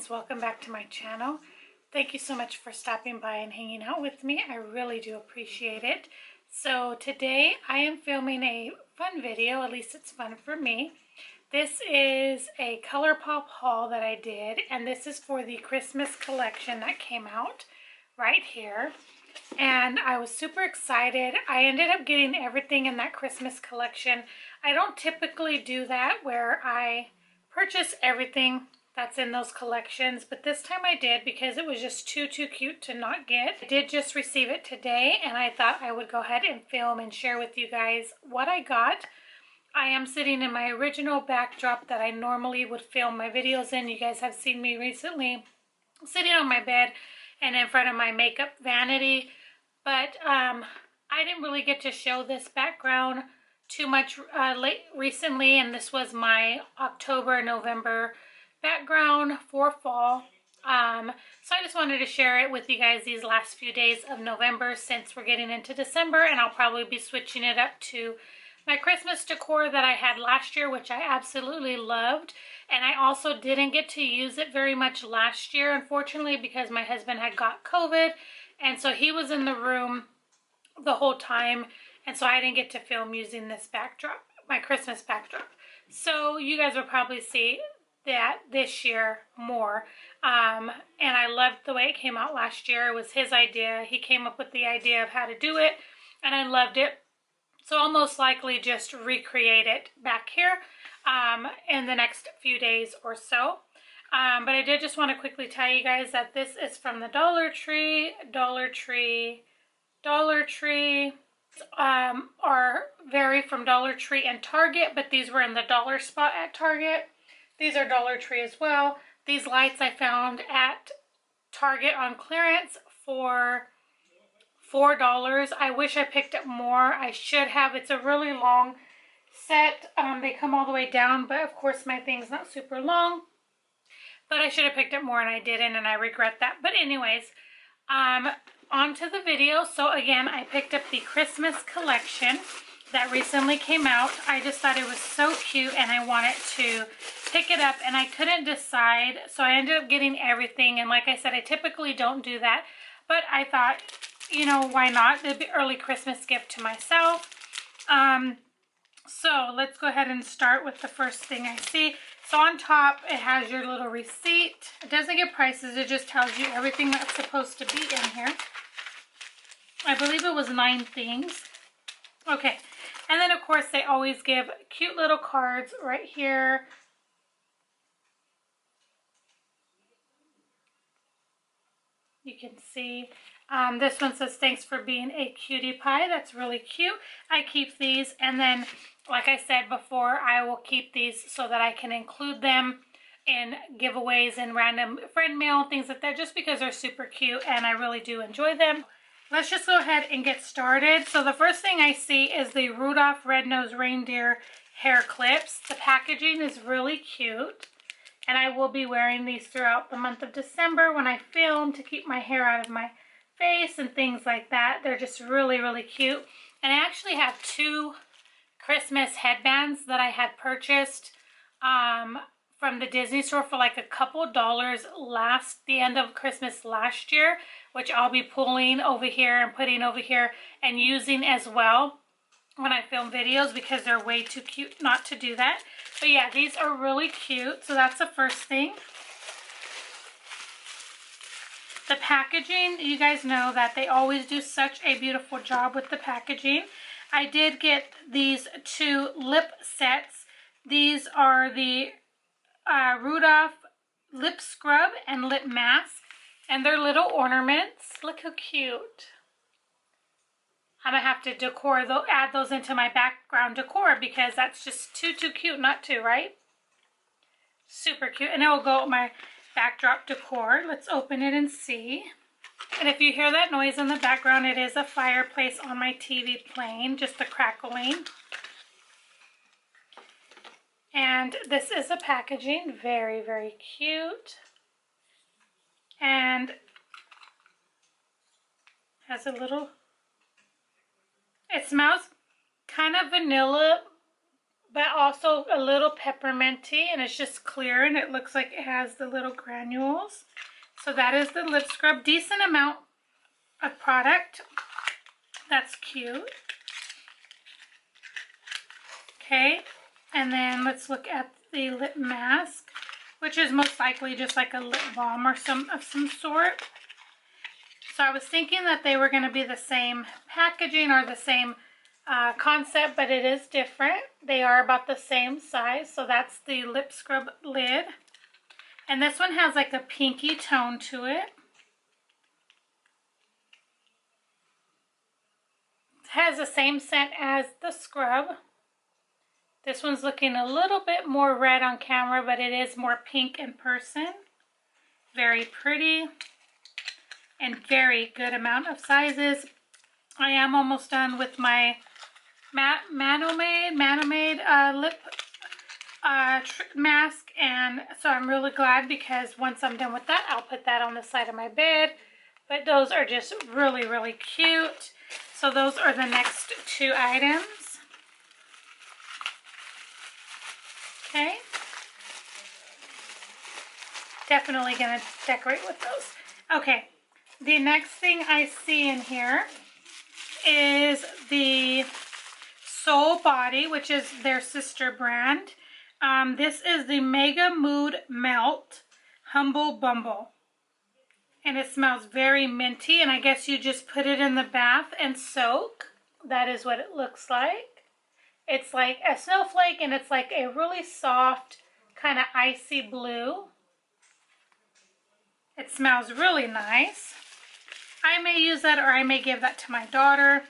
friends, welcome back to my channel. Thank you so much for stopping by and hanging out with me. I really do appreciate it. So today I am filming a fun video, at least it's fun for me. This is a Colourpop haul that I did, and this is for the Christmas collection that came out right here. And I was super excited. I ended up getting everything in that Christmas collection. I don't typically do that where I purchase everything that's in those collections, but this time I did because it was just too cute to not get. I did just receive it today, and I thought I would go ahead and film and share with you guys what I got. I am sitting in my original backdrop that I normally would film my videos in. You guys have seen me recently sitting on my bed and in front of my makeup vanity, but I didn't really get to show this background too much recently, and this was my October-November background for fall. So I just wanted to share it with you guys these last few days of November since we're getting into December, and I'll probably be switching it up to my Christmas decor that I had last year, which I absolutely loved. And I also didn't get to use it very much last year, unfortunately, because my husband had got COVID, and so he was in the room the whole time, and so I didn't get to film using this backdrop, my Christmas backdrop. So you guys will probably see that this year more. And I loved the way it came out last year. It was his idea. He came up with the idea of how to do it, and I loved it. So I'll most likely just recreate it back here in the next few days or so. But I did just want to quickly tell you guys that this is from the Dollar Tree. Dollar Tree are vary from Dollar Tree and Target, but these were in the dollar spot at Target. These are Dollar Tree as well. These lights I found at Target on clearance for $4. I wish I picked up more. I should have. It's a really long set. They come all the way down, but of course my thing's not super long. But I should have picked up more and I didn't, and I regret that. But anyways, on to the video. So again, I picked up the Christmas collection that recently came out. I just thought it was so cute and I wanted to pick it up, and I couldn't decide. So I ended up getting everything, and like I said, I typically don't do that. But I thought, you know, why not? It'd be an early Christmas gift to myself. So let's go ahead and start with the first thing I see. So on top, it has your little receipt. It doesn't give prices. It just tells you everything that's supposed to be in here. I believe it was 9 things. Okay. And then, of course, they always give cute little cards right here. You can see. This one says, thanks for being a cutie pie. That's really cute. I keep these, and then, like I said before, I will keep these so that I can include them in giveaways and random friend mail, things like that, just because they're super cute and I really do enjoy them. Let's just go ahead and get started. So the first thing I see is the Rudolph Red-Nosed Reindeer hair clips. The packaging is really cute. And I will be wearing these throughout the month of December when I film to keep my hair out of my face and things like that. They're just really cute. And I actually have 2 Christmas headbands that I had purchased from the Disney store for like a couple dollars the end of Christmas last year, which I'll be pulling over here and putting over here and using as well when I film videos because they're way too cute not to do that. But yeah, these are really cute. So that's the first thing. The packaging, you guys know that they always do such a beautiful job with the packaging. I did get these 2 lip sets. These are the Rudolph lip scrub and lip mask, and they're little ornaments. Look how cute. I'm gonna have to add those into my background decor because that's just too cute not to, right? Super cute. And it will go with my backdrop decor. Let's open it and see. And if you hear that noise in the background, it is a fireplace on my TV playing, just the crackling. And this is the packaging. Very cute. And has a little... It smells kind of vanilla, but also a little pepperminty, and it's just clear, and it looks like it has the little granules. So that is the lip scrub. Decent amount of product. That's cute. Okay, and then let's look at the lip mask, which is most likely just like a lip balm or some sort. So I was thinking that they were going to be the same packaging or the same concept, but it is different. They are about the same size. So that's the lip scrub lid. And this one has like a pinky tone to it. It has the same scent as the scrub. This one's looking a little bit more red on camera, but it is more pink in person. Very pretty and very good amount of sizes. I am almost done with my Manomade lip mask, and so I'm really glad, because once I'm done with that, I'll put that on the side of my bed. But those are just really, really cute. So those are the next two items. Okay. Definitely gonna decorate with those. Okay. The next thing I see in here is the Soul Body, which is their sister brand. This is the Mega Mood Melt Humble Bumble. And it smells very minty, and I guess you just put it in the bath and soak. That is what it looks like. It's like a snowflake, and it's like a really soft, kind of icy blue. It smells really nice. I may use that, or I may give that to my daughter.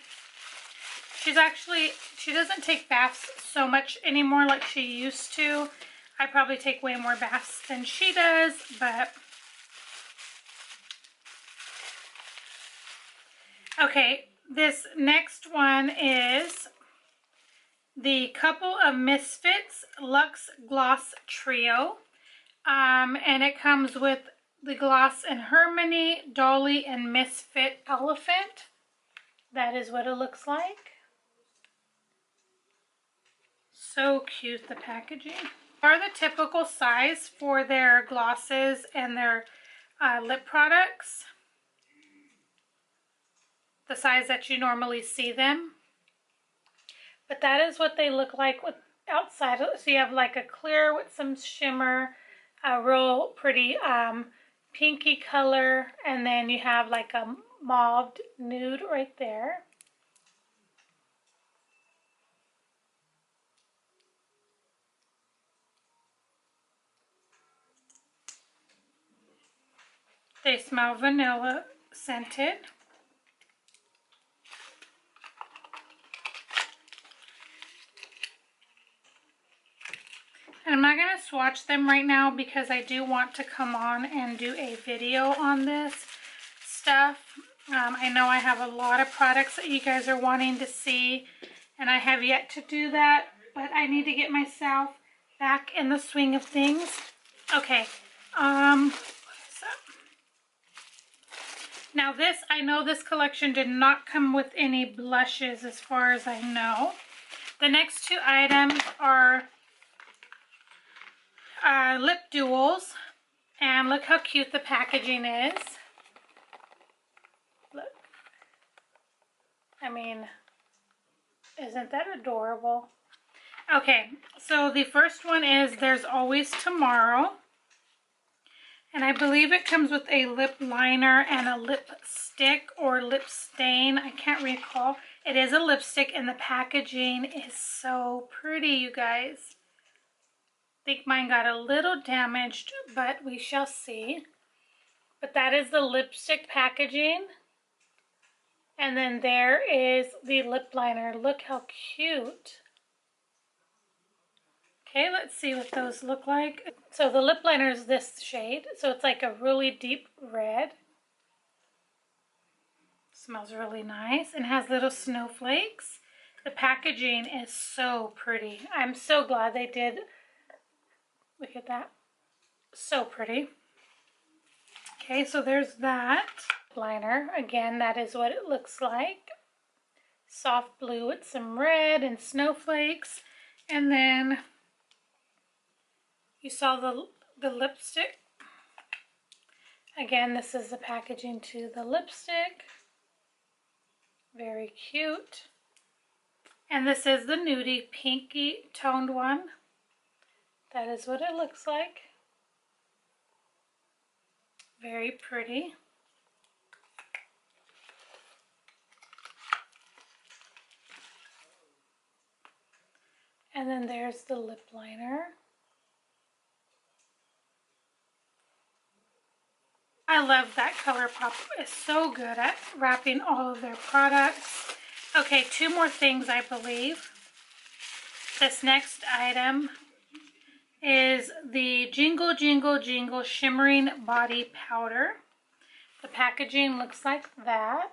She doesn't take baths so much anymore like she used to. I probably take way more baths than she does, but... Okay, this next one is the Couple of Misfits Luxe Gloss Trio. And it comes with the gloss in Harmony, Dolly, and Misfit Elephant. That is what it looks like. So cute, the packaging. Are the typical size for their glosses and their lip products. The size that you normally see them. But that is what they look like with outside. So you have like a clear with some shimmer, a real pretty pinky color, and then you have like a mauve nude right there. They smell vanilla scented. And I'm not going to swatch them right now because I do want to come on and do a video on this stuff. I know I have a lot of products that you guys are wanting to see, and I have yet to do that, but I need to get myself back in the swing of things. Okay, what is that? Now this, I know this collection did not come with any blushes as far as I know. The next two items are lip duals, and look how cute the packaging is. Look, I mean, isn't that adorable? Okay, so the first one is There's Always Tomorrow, and I believe it comes with a lip liner and a lipstick or lip stain. I can't recall. It is a lipstick, and the packaging is so pretty, you guys. I think mine got a little damaged, but we shall see. But that is the lipstick packaging. And then there is the lip liner. Look how cute. Okay, let's see what those look like. So the lip liner is this shade. So it's like a really deep red. Smells really nice and has little snowflakes. The packaging is so pretty. I'm so glad they did. Look at that. So pretty. Okay, so there's that. Liner. Again, that is what it looks like. Soft blue with some red and snowflakes. And then you saw the lipstick. Again, this is the packaging to the lipstick. Very cute. And this is the nudie pinky toned one. That is what it looks like. Very pretty. And then there's the lip liner. I love that Colourpop is so good at wrapping all of their products. Okay, two more things I believe. This next item is the Jingle Jingle Jingle Shimmering Body Powder. The packaging looks like that.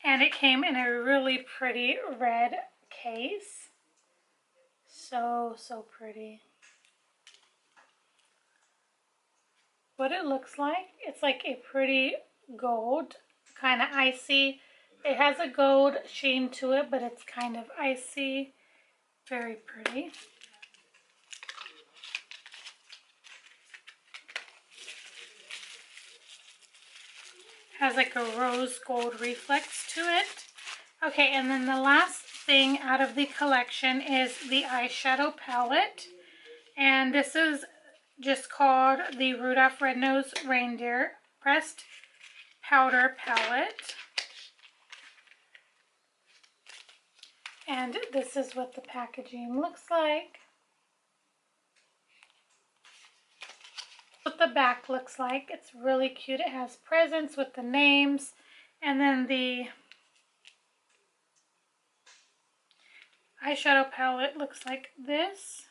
And it came in a really pretty red case. So pretty. What it looks like, it's like a pretty gold, kind of icy. It has a gold sheen to it, but it's kind of icy. Very pretty. Has like a rose gold reflex to it. Okay, and then the last thing out of the collection is the eyeshadow palette. And this is just called the Rudolph Red-Nosed Reindeer Pressed Powder Palette. And this is what the packaging looks like. What the back looks like. It's really cute. It has presents with the names, and then the eyeshadow palette looks like this.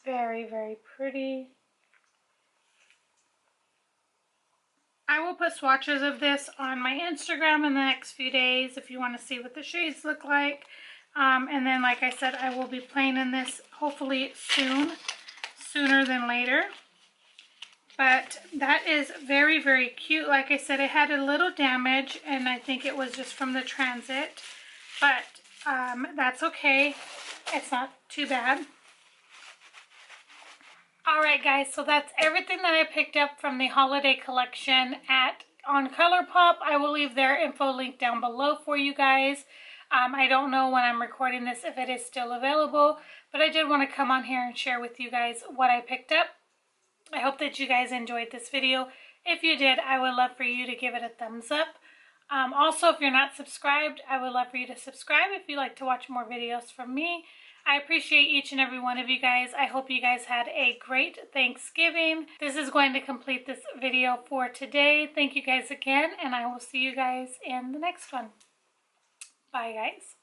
Very pretty. I will put swatches of this on my Instagram in the next few days if you want to see what the shades look like. And then, like I said, I will be playing in this hopefully sooner than later. But that is very cute. Like I said, it had a little damage, and I think it was just from the transit. But that's okay. It's not too bad. Alright guys, so that's everything that I picked up from the holiday collection on Colourpop. I will leave their info link down below for you guys. I don't know when I'm recording this if it is still available, but I did want to come on here and share with you guys what I picked up. I hope that you guys enjoyed this video. If you did, I would love for you to give it a thumbs up. Also, if you're not subscribed, I would love for you to subscribe if you'd like to watch more videos from me. I appreciate each and every one of you guys. I hope you guys had a great Thanksgiving. This is going to complete this video for today. Thank you guys again, and I will see you guys in the next one. Bye, guys.